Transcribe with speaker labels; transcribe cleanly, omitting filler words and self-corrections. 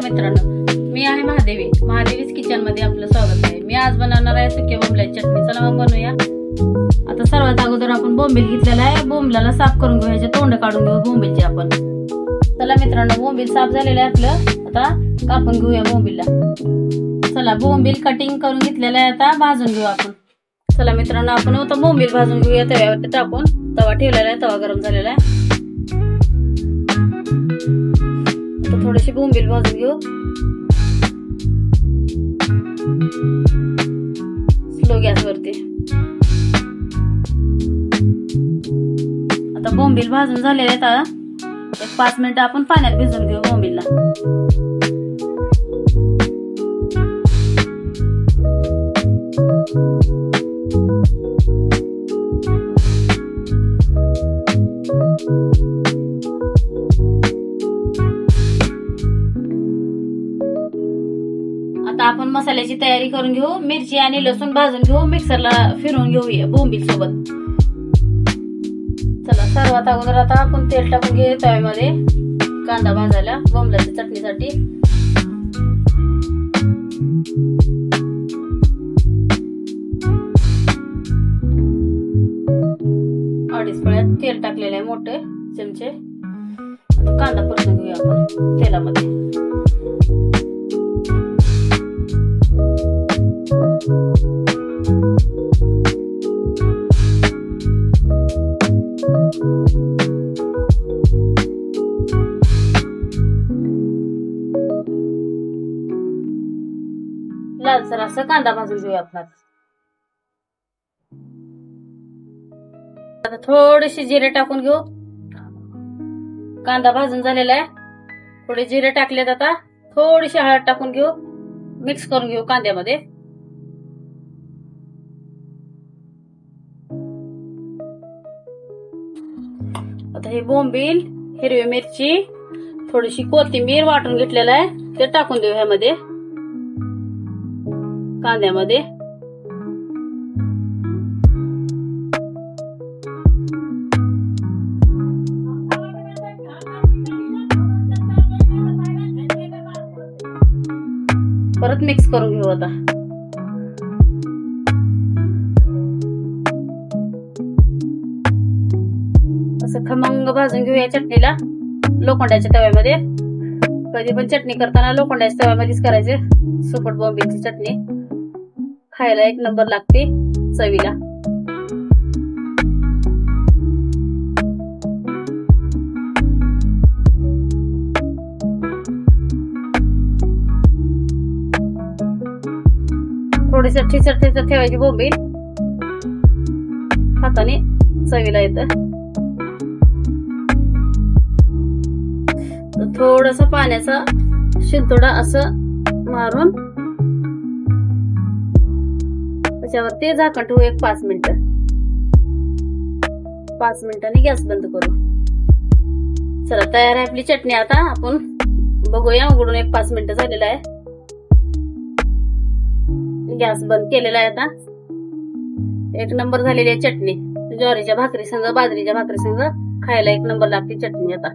Speaker 1: मित्रांनो, मी आहे महादेवीच किचन मध्ये आपलं स्वागत आहे। मी आज बनवणार आहे सुके बोंबलाची चटणी। चला मग बनवूया। आता सर्वात अगोदर आपण बोंबील घेतलेला आहे, बोंबलाला साफ करून घेऊ, ह्याचे तोंड काढून घेऊ बोंबीलचे आपण। चला मित्रांनो, बोंबील साफ झालेलं आहे आपलं, आता कापून घेऊया बोंबीलला। चला बोंबील कटिंग करून घेतलेलं आहे, आता भाजून घेऊ आपण। चला मित्रांनो, आपण आता बोंबील भाजून घेऊया तव्यावरती टाकून। तवा ठेवलेला आहे, तवा गरम झालेला आहे। थोडीशी बोंबील भाजून घेऊ, स्लो गॅस वरती। आता बोंबील भाजून झालेले आहेत, एक 5 मिनिटं आपण पाण्यात भिजून घेऊ बोंबीलला। आता आपण मसाल्याची तयारी करून घेऊ। मिरची आणि लसूण भाजून घेऊ, मिक्सरला फिरवून घेऊया बोंबील सोबत। चला सर्वात अगोदर आता आपण तेल टाकून घेऊ तव्यामध्ये, कांदा भाजायला बोंबलाच्या चटणीसाठी। अडीच पळ्यात तेल टाकलेले आहे, मोठे चमचे। आता कांदा परतून घेऊया आपण तेलामध्ये। लालसर असं कांदा भाजून घेऊया आपण। आता थोडेसे जिरे टाकून घेऊ, कांदा भाजून झालेला आहे। थोडे जिरे टाकलेत, आता थोडीशी हळद टाकून घेऊ, मिक्स करून घेऊ कांद्यामध्ये। आता हे बोंबील, हिरवी मिरची, थोडीशी कोथिंबीर वाटून घेतलेलं आहे, ते टाकून देऊ ह्यामध्ये कांद्यामध्ये। परत मिक्स करून घेऊ आता। असं खमंग भाजून घेऊया चटणीला लोखंडाच्या तव्यामध्ये। कधी पण चटणी करताना लोखंडाच्या तव्यामध्येच करायचे। सुकट बोंबीलची चटणी खायला एक नंबर लागते चवीला। थोडीशी ठिसर ठेवायची बोंबील, हाताने चवीला येतं। थोडस पाण्याचा शिंतोडा असं मारून त्याच्यावरती झाकण ठेवू एक 5 मिनिटं। 5 मिनिटांनी गॅस बंद करू। चला तयार आहे आपली चटणी। आता आपण बघूया उघडून, एक 5 मिनिटं झालेलं आहे। गॅस बंद केलेला आहे। आता एक नंबर झालेली आहे चटणी। ज्वारीच्या भाकरी संग, बाजरीच्या भाकरी संग खायला एक नंबर लागते चटणी आता।